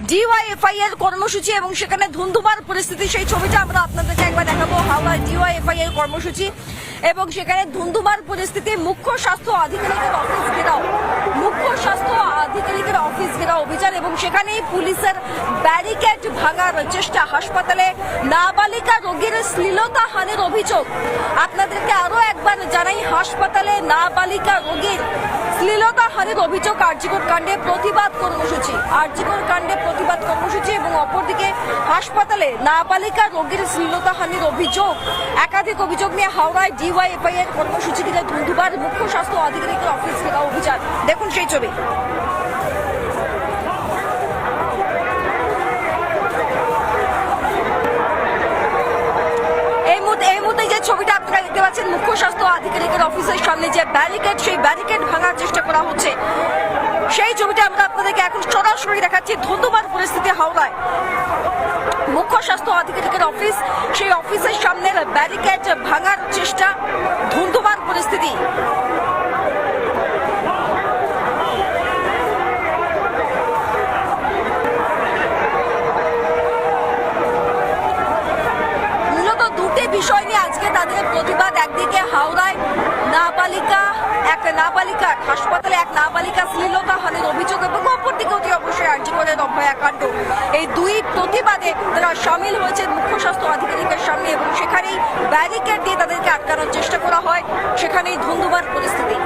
DYFI এর কর্মসূচি এবং সেখানে ধুন্ধুমার পরিস্থিতি, সেই ছবিটা আমরা আপনাদেরকে একবার দেখাবো। হাওড়ায় ডিওয়াইএফআই এর কর্মসূচি এবং সেখানে ধুন্ধুমার পরিস্থিতি। মুখ্য স্বাস্থ্য আধিকারিকের অফিস ঘেরাও, মুখ্য স্বাস্থ্য আধিকারিকের অফিস ঘেরাও অভিযান এবং সেখানেই পুলিশের ব্যারিকেড ভাঙার চেষ্টা। হাসপাতালে নাবালিকা রোগীর শ্লীলতাহানির অভিযোগ। আপনাদেরকে আরো একবার জানাই, হাসপাতালে নাবালিকা রোগীর শ্লীলতাহানির অভিযোগ। আরজিকর কাণ্ডে প্রতিবাদ কর্মসূচি, আরজিকর কাণ্ডে প্রতিবাদ কর্মসূচি এবং অপরদিকে হাসপাতালে নাবালিকা রোগীর শ্লীলতাহানির অভিযোগ। একাধিক অভিযোগ নিয়ে হাওড়ায় ডিওয়াইএফআই এর কর্মসূচি ঘিরে ধুন্ধুমার মুখ্য স্বাস্থ্য আধিকারিকের অফিস ঘেরাও অভিযান। দেখুন সেই ছবি। এই মুহূর্তে যে ছবিটা আপনারা দেখতে পাচ্ছেন, মুখ্য স্বাস্থ্য আধিকারিকের অফিসের সামনে যে ব্যারিকেড, সেই ব্যারিকেড ভাঙার চেষ্টা করা হচ্ছে। সেই ছবিটা আমরা আপনাদেরকে এখন সরাসরি দেখাচ্ছি। ধুন্ধুমার পরিস্থিতি হাওড়ায়, মুখ্য স্বাস্থ্য আধিকারিকের অফিস, সেই অফিসের সামনের ব্যারিকেড ভাঙার চেষ্টা। ধুন্ধুমার পরিস্থিতি। বিষয় নিয়ে আজকে তাদের প্রতিবাদ। একদিকে হাওড়ায় নাবালিকার হাসপাতালে এক নাবালিকা শ্লীলতাহানির অভিযোগ এবং অপরদিকে অতি অবশ্যই আরজিকরের অভয়াকাণ্ড। এই দুই প্রতিবাদে তারা সামিল হয়েছে মুখ্য স্বাস্থ্য আধিকারিকের সামনে এবং সেখানেই ব্যারিকেড দিয়ে তাদেরকে আটকানোর চেষ্টা করা হয়। সেখানেই ধুন্ধুমার পরিস্থিতি।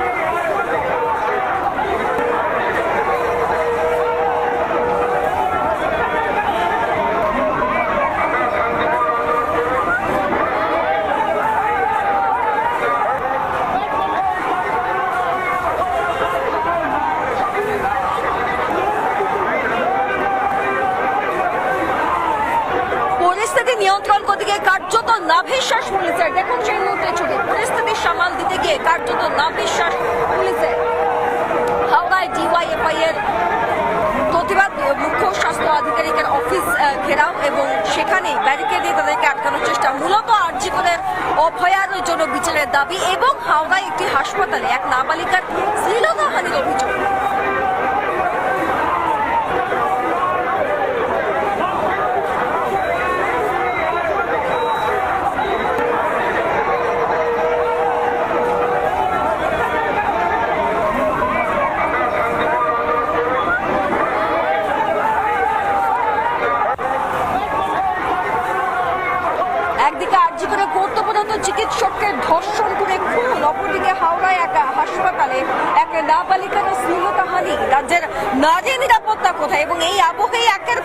নিয়ন্ত্রণ করতে গিয়ে কার্যত নাভিশ্বাস পুলিশের। দেখুন সেই মুহূর্তে ছবি। পরিস্থিতি সামাল দিতে গিয়ে কার্যত নাভিশ্বাস পুলিশের। হাওড়ায় ডিওয়াইএফআই এর প্রতিবাদ, মুখ্য স্বাস্থ্য আধিকারিকের অফিস ঘেরাও এবং সেখানে ব্যারিকেড দিয়ে তাদেরকে আটকানোর চেষ্টা। মূলত আরজিকরের অভয়ার জন্য বিচারের দাবি এবং হাওড়ায় একটি হাসপাতালে এক নাবালিকার শ্লীলতাহানির অভিযোগ। একদিকে আরজিকরে কর্তব্যরত চিকিৎসককে ধর্ষণ করে খুন, অপরদিকে হাওড়ায় এক হাসপাতালে এক নাবালিকার শ্লীলতাহানি। রাজ্যের নারী নিরাপত্তা কোথায়? এবং এই আবহেই একের